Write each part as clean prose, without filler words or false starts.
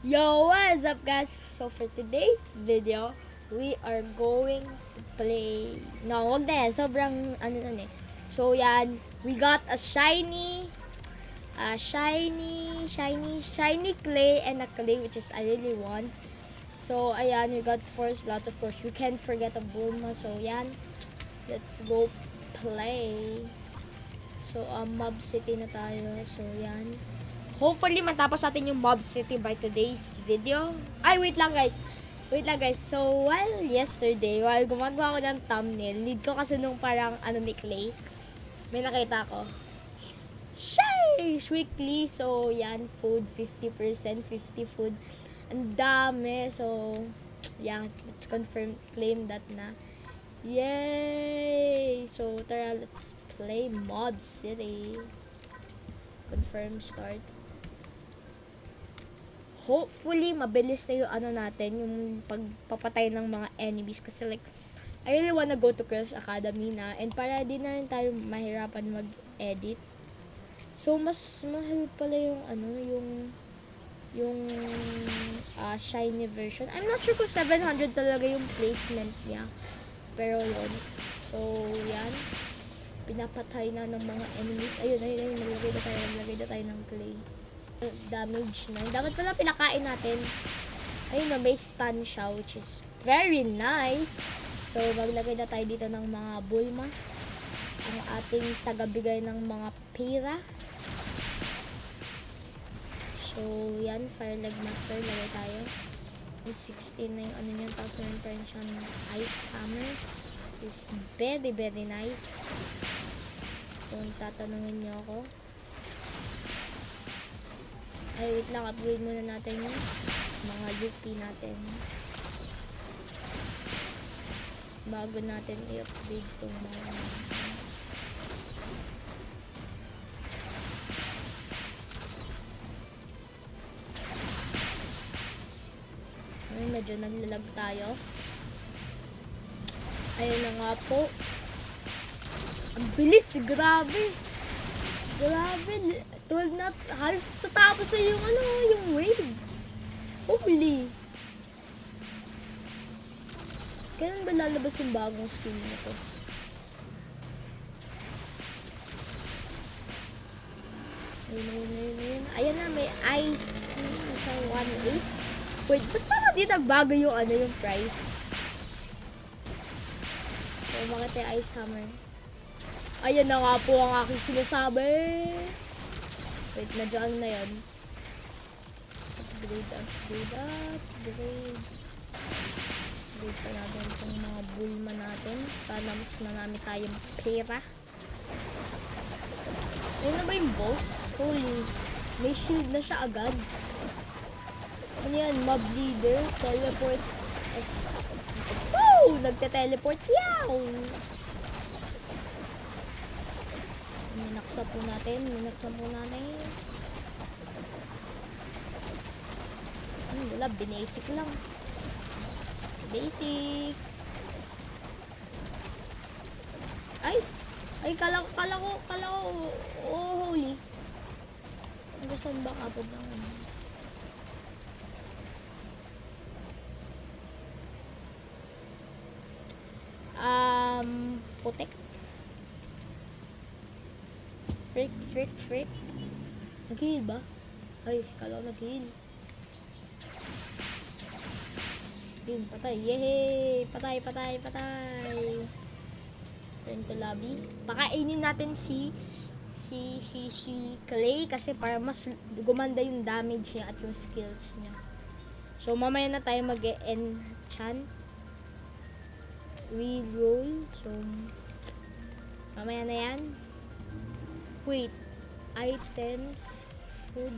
Yo, what's up guys? So for today's video, we are going to play... No, wag na yan. Sobrang ano na eh. So yan, we got a shiny clay and a clay which is I really want. So ayan, we got 4 slots. Of course, we can't forget a Bulma. So yan, let's go play. So Mob City na tayo. So yan. Hopefully, matapos natin yung Mob City by today's video. Ay, wait lang guys. So, while gumagawa ko ng thumbnail, need ko kasi nung parang ni Clay, may nakita ko. Sheesh! Weekly. So, yan. Food, 50%, 50 food. Ang dami. So, yan. Let's confirm, claim that na. Yay! So, tara, let's play Mob City. Confirm start. Hopefully, mabilis na yung natin, yung pagpapatay ng mga enemies. Kasi like, I really wanna go to Crush Academy na. And para di na rin tayo mahirapan mag-edit. So, mas mahal pala yung shiny version. I'm not sure kung 700 talaga yung placement niya. Pero yun. So, yan. Pinapatay na ng mga enemies. Ayun. Naglagay na tayo ng clay. Damage na. Dapat pala pinakain natin. Ayun na, may stun siya, which is very nice. So, maglagay na tayo dito ng mga Bulma. Ang ating tagabigay ng mga pera. So, yan. Fire Leg Master. Lagay tayo. 16 na yung niyan. Tapos meron pa rin siyang Ice Hammer. Is very, very nice. Kung tatanungin niyo ako. Ay, wait lang, upgrade muna natin yung mga UP natin. Bago natin i-upgrade itong mga... Ay, medyo naglalag tayo. Ayun na nga po. Ang bilis, grabe. Grabe. 12 na, halos tatapos na yung wave. Holy. Kailan ba lalabas yung bagong skin nito? Ayun. Ayan na, may ice. Sa 1.8. Wait, ba't parang di nagbago yung price? So, bakit yung ice hammer? Ayan na nga po ang aking sinasabi. Wait, medyo na yun. Upgrade. Upgrade pa natin itong mga Bulma natin. Para mas marami tayong pera. Ayun na ba yung boss? Holy. May shield na siya agad. Ano yan? Mob leader. Teleport. Woo! Nagte-teleport. Yaw! Minaksa po natin. Wala, binasic lang. Basic. Ay, kala ko, oh, holy. Saan ba kapag ng putek. Freak. Nag-heal ba? Ay, kala ko nag-heal. Yun, patay. Yehey! Patay. Turn to lobby. Pakainin natin si Clay kasi para mas gumanda yung damage niya at yung skills niya. So, mamaya na tayo mag-enchant. Reroll. So, mamaya na yan. Wait. Items. Food.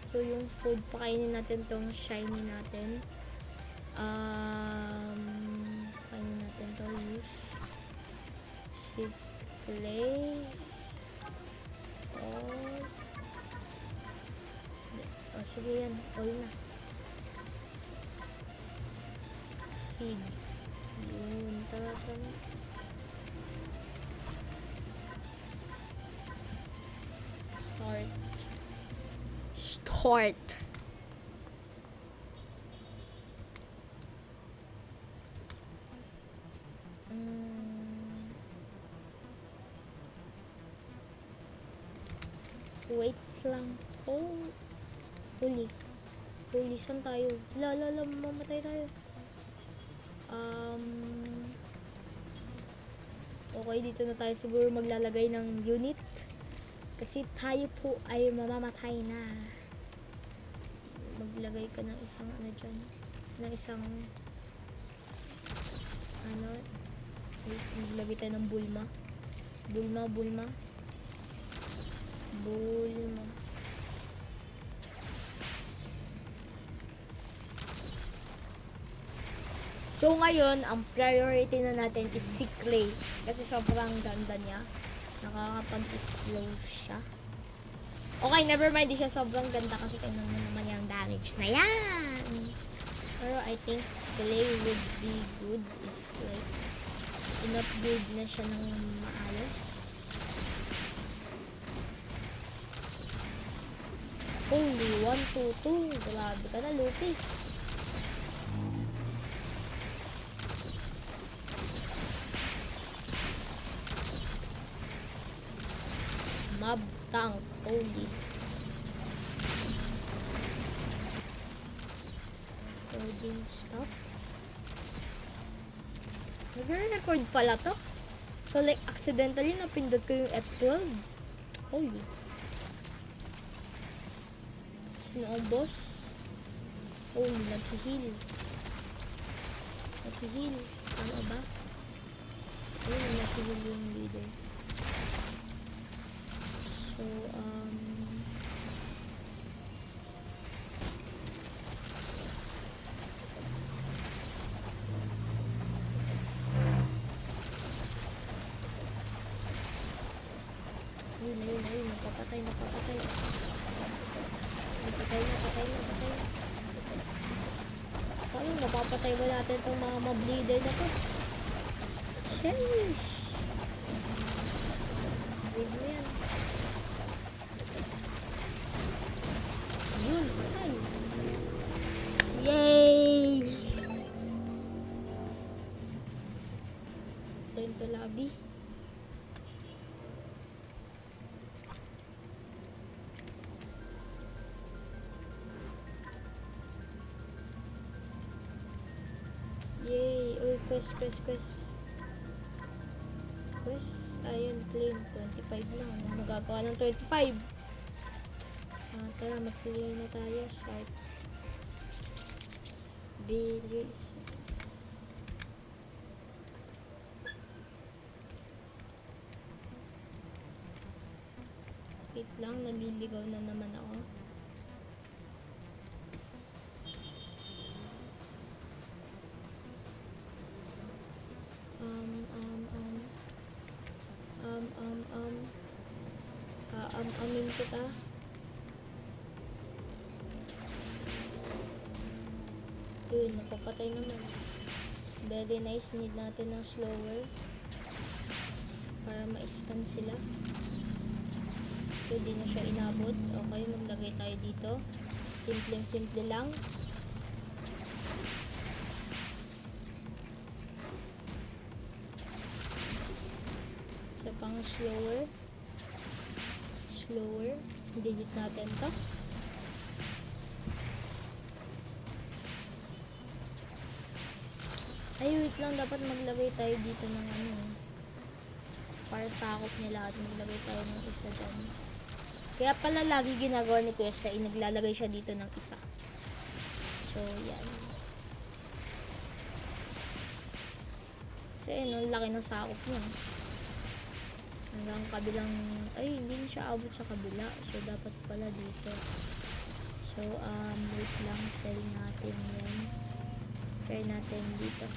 So, yung food, pakainin natin tong shiny natin. Pakainin natin to. Use. Seed clay. Sige yan. All na. Feed. Yun. Tara sa start. court. Wait lang. Oh. Huli. Huli, saan tayo? Mamatay tayo. Okay, dito na tayo siguro maglalagay ng unit. Kasi tayo po ay mamamatay na. Maglagay ka ng isang ano dyan. Ng isang ano. Maglagay tayo ng Bulma. Bulma. So ngayon, ang priority na natin is si Clay. Kasi sobrang ganda niya. Nakakapag-slow siya. Okay, never mind. Di siya sobrang ganda kasi tingnan mo naman yung damage na yan. Pero I think Clay would be good if like in-upgrade na siya ng maayos. Holy, 1, 2, 2. Grabe ka na, Luffy. Mob tank, holy. Recording stuff. Nag-record pala to. So like accidentally napindot ko yung F12. Holy. Sino ang boss? Holy, nag-heal. Tama ba? Ayun, nag-heal yung leader. So, ayun, napapatay. Paano mapapatay ba natin itong mga mableeder na to? Sheesh! Read mo yan. Yun, patay. Yay! Turn to lobby. Yay! Uy, quest. Ayun, claim. 25 lang. Magagawa ng 25. Tara, mag-clear na tayo. Start. Base. Wait lang, naliligaw na naman ako. Amin kita. Yun, napapatay naman. Very nice, need natin ng slower para ma-stun sila. Pwede na siya inabot. Okay, maglagay tayo dito. Simple lang. Isa pang slower. Digit natin to. Ay, wait lang. Dapat maglagay tayo dito ng ano. Para sakop niya lahat. Maglagay tayo ng isa dyan. Kaya pala lagi ginagawa ni Kuya Sai, naglalagay siya dito ng isa. So, yan. Kasi, no, laki ng sakop niya. Hanggang kabilang, ay, hindi siya abot sa kabila. So, dapat pala dito. So, wait lang, sell natin yan. Try natin dito.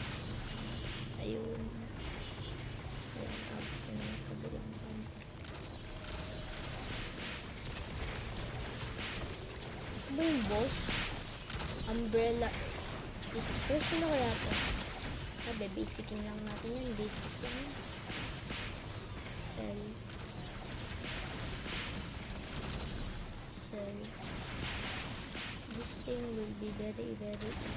Ayun. Ayan, abot na yung kabilang pan. Ito ba yung boss? Umbrella is first. Ano kaya ito? Sabi, basicin lang natin yan. Basic lang. Sell. everything will be very, very easy.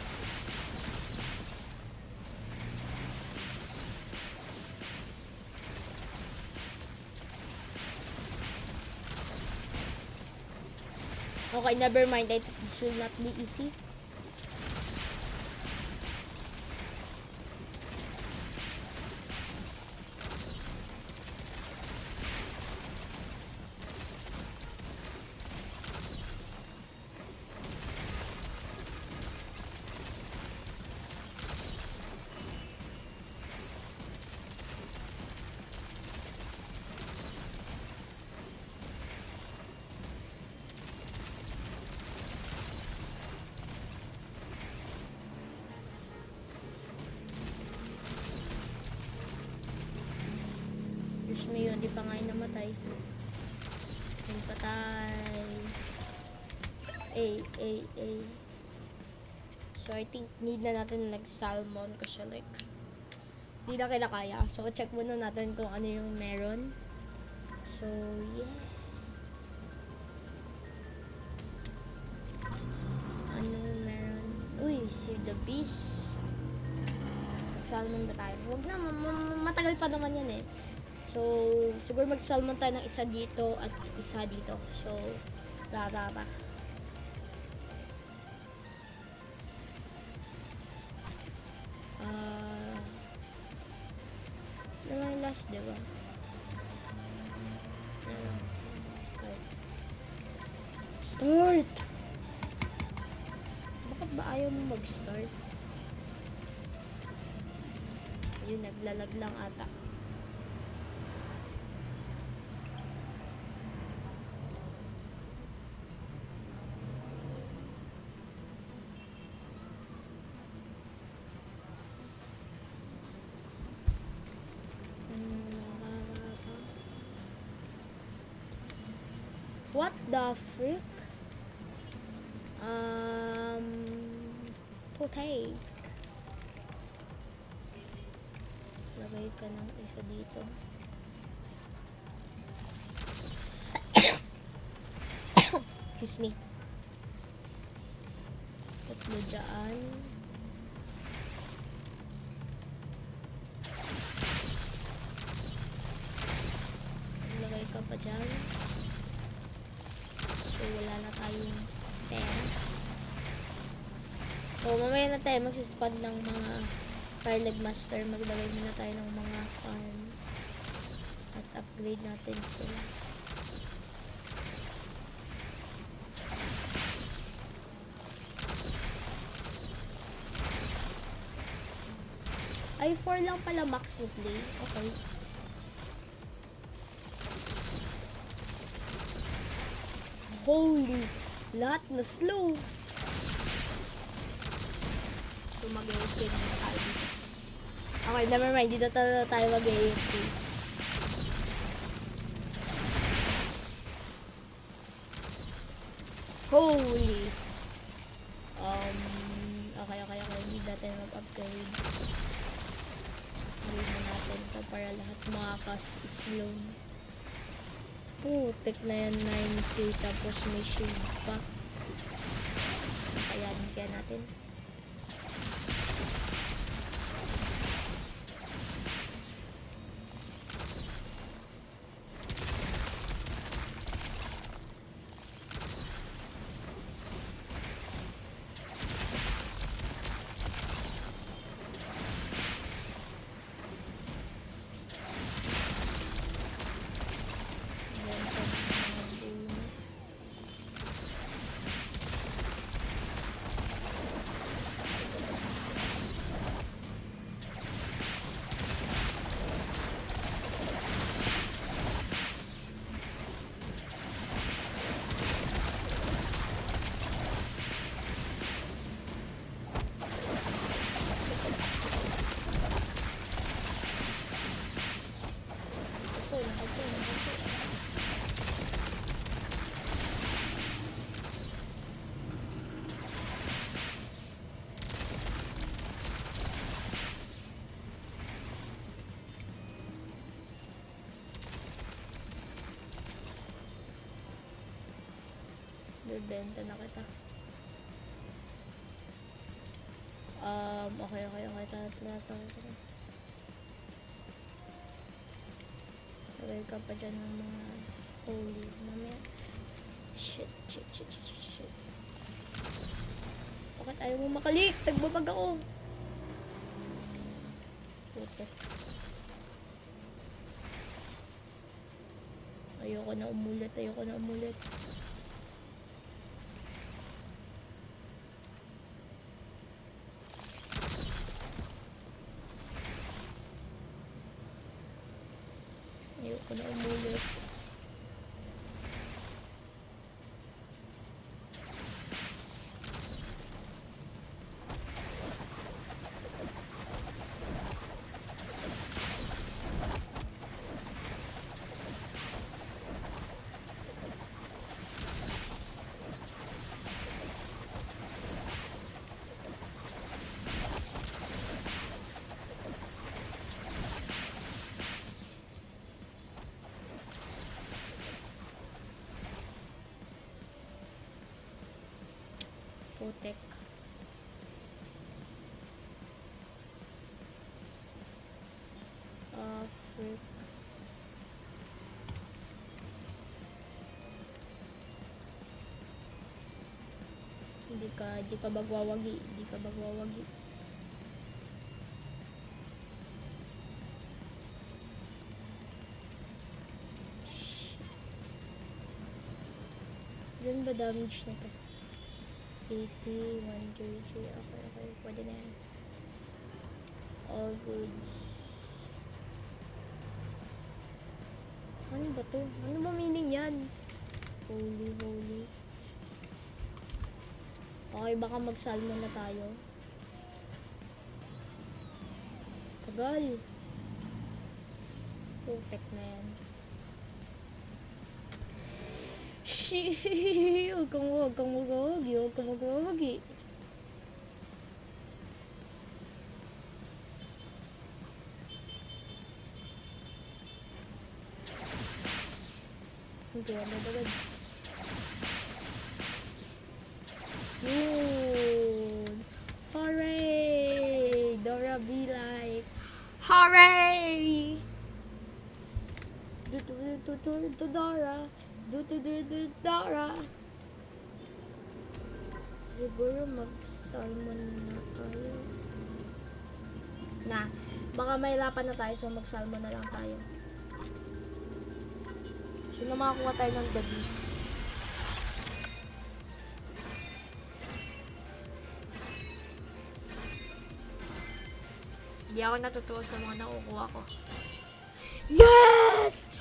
Okay, never mind. I think this will not be easy. Diyos mo yun, di pa nga yung namatay. Yung patay. So, I think need na natin salmon kasi like, di na kinakaya. So, check muna natin kung ano yung meron. So, yeah. Ano meron? Uy, Save the Beast. Salmon ba tayo? Huwag na, matagal pa naman yan eh. So, siguro mag-salmon tayo ng isa dito at isa dito. So, tara. Naman last, diba? Start! Bakit ba ayaw mo mag-start? Yun, naglalag lang ata. What the frick? Potato. Lagay ka ng isa dito. Excuse me. Tatlo dyan. Lagay ka pa dyan. So, wala na tayong pera. So, mamaya na tayo magsispawn ng mga Fire Leg Master. Maglagay muna tayo ng mga farm. At upgrade natin sila. Ay, 4 lang pala max ni play. Okay. Holy! Lahat na slow! So, mag-AFK na tayo dito. Okay, never mind. Dito tayo mag-AFK. Holy! Okay. Hindi natin mag-upgrade. Upgrade na natin ito para lahat makakas-slow. Putik na yan, 9k, tapos may shield pa. Kayanin kaya natin. Bebenta na kita. Okay. Tara. Lagay ka pa dyan ng mga holy. Mamaya. Shit. Bakit ayaw mo makalik? Tagbabag ako. Putek. Ayoko na umulit. Putek. Frick. Hindi ka magwawagi. Yun ba damage na to? 80, 1 kg. Okay. Pwede na yan. All goods. Ano ba to? Ano ba meaning yan? Holy. Okay, baka mag-salmon na tayo. Tagal. Perfect na yan. Huwag kang magawagi. Hindi, ano agad. Yun. Hooray! Dora be like, hooray! Dora. Dora. Siguro mag-salmon na tayo. Baka may lapan na tayo, so mag-salmon na lang tayo. So na makakuha tayo ng the beast. Hindi ako natutuwa sa mga nakukuha ko. Yes!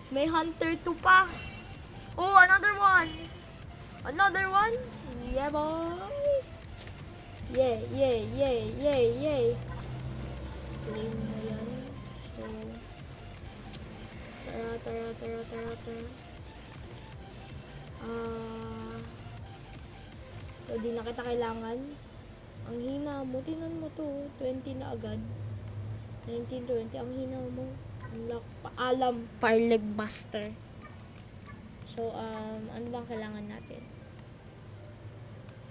May hunter 2 pa. Oh, another one. Yeah, boy. Yay. Claim na yan. So, tara. So, di na kita kailangan. Ang hina mo. Tinan mo to. 20 na agad. 19-20. Ang hina mo. Unlock paalam. Fireleg Master. So, ano bang kailangan natin?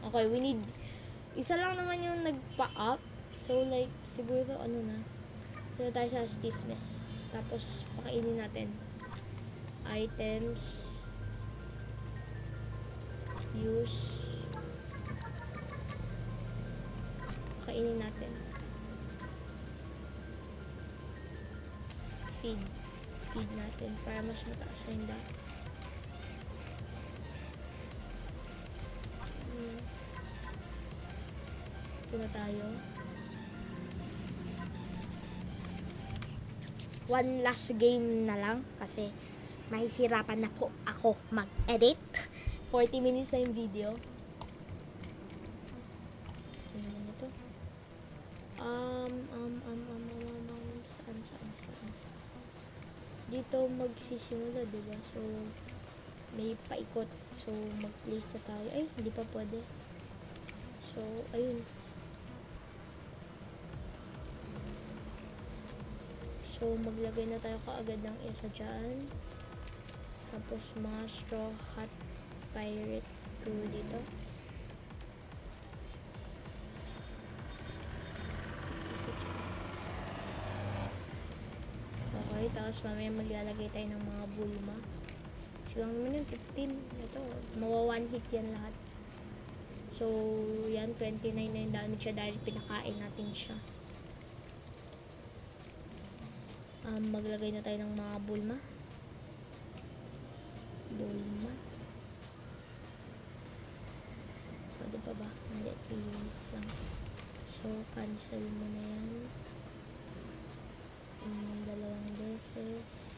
Okay, we need... Isa lang naman yung nagpa-up. So, like, siguro, Dito tayo sa stiffness. Tapos, pakainin natin. Items. Use. Pakainin natin. Feed natin para mas mataas na yung dami. Ito na tayo. One last game na lang kasi mahihirapan na po ako mag-edit. 40 minutes na yung video. Ano na ito? Saan? Dito magsisimula, diba? So, may paikot. So, mag-place na tayo. Ay, hindi pa pwede. So, ayun. So, maglagay na tayo kaagad ng isa dyan. Tapos, mga straw hat pirate crew dito. Tapos mamaya maglalagay tayo ng mga Bulma. Silang naman yun, 15. Ito, mawa 1 hit yan lahat. So, yan, 29 na yung damage siya dahil pinakain natin siya. Maglagay na tayo ng mga Bulma. Bulma. Pwede pa ba? Hindi, 3 minutes lang. So, cancel mo na yan. Dalawang beses.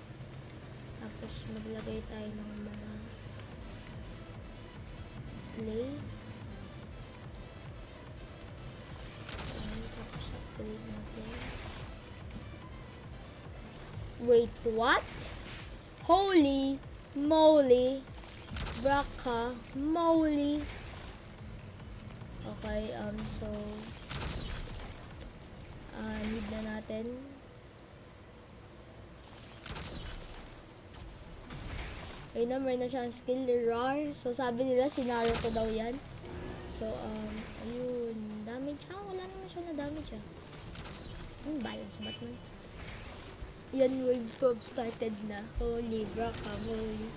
Tapos, maglagay tayo ng mga play. Tapos, upgrade natin. Wait, what? Holy moly. Braka moly. Okay, so need na natin. Ayun na, meron na siyang skill, Rar. So, sabi nila, sinaro ko daw yan. So, ayun. Damage. Wala naman siya na damage, balance ba't man? Yan, wave 12 started na. Holy, braka, holy.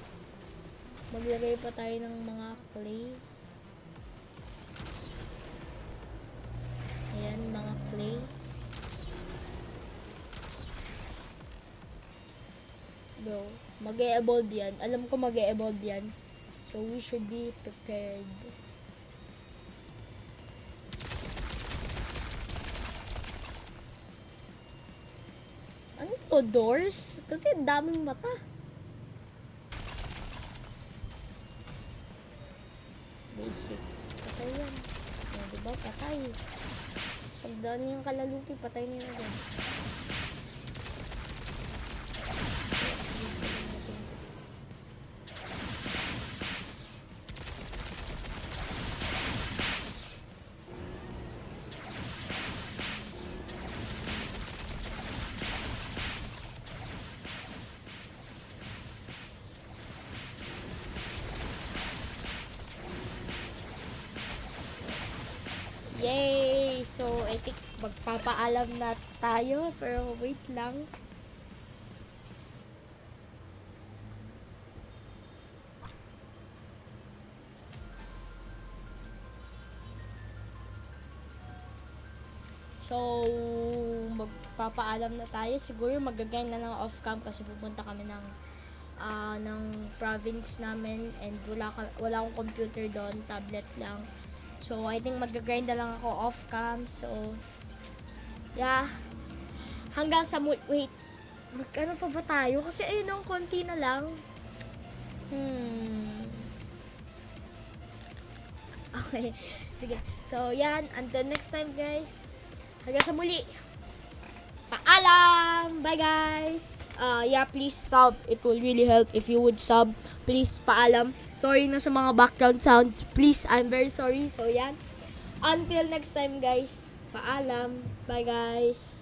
Maglagay pa tayo ng mga clay. Ayan, mga clay. Bro, mag-e-evolve yan. Alam ko mag-e-evolve yan. So, we should be prepared. Ano to? Doors? Kasi daming mata. Basic. Patay yan. Diba? Patay. Pagdaan yung kalalupi, patay nila dyan. Yay! So, I think magpapaalam na tayo. Pero wait lang. So, magpapaalam na tayo. Siguro magagay na ng off-cam kasi pupunta kami ng province namin and wala akong computer doon, tablet lang. So, I think mag-grind na lang ako off-cam. So, yeah. Hanggang sa wait. Ano pa ba tayo? Kasi ayun, konti na lang. Okay. Sige. So, yan. Until next time, guys. Hanggang sa muli. Paalam! Bye, guys! Yeah, please sub. It will really help if you would sub. Please, paalam. Sorry na sa mga background sounds. Please, I'm very sorry. So, yan. Until next time, guys. Paalam. Bye, guys.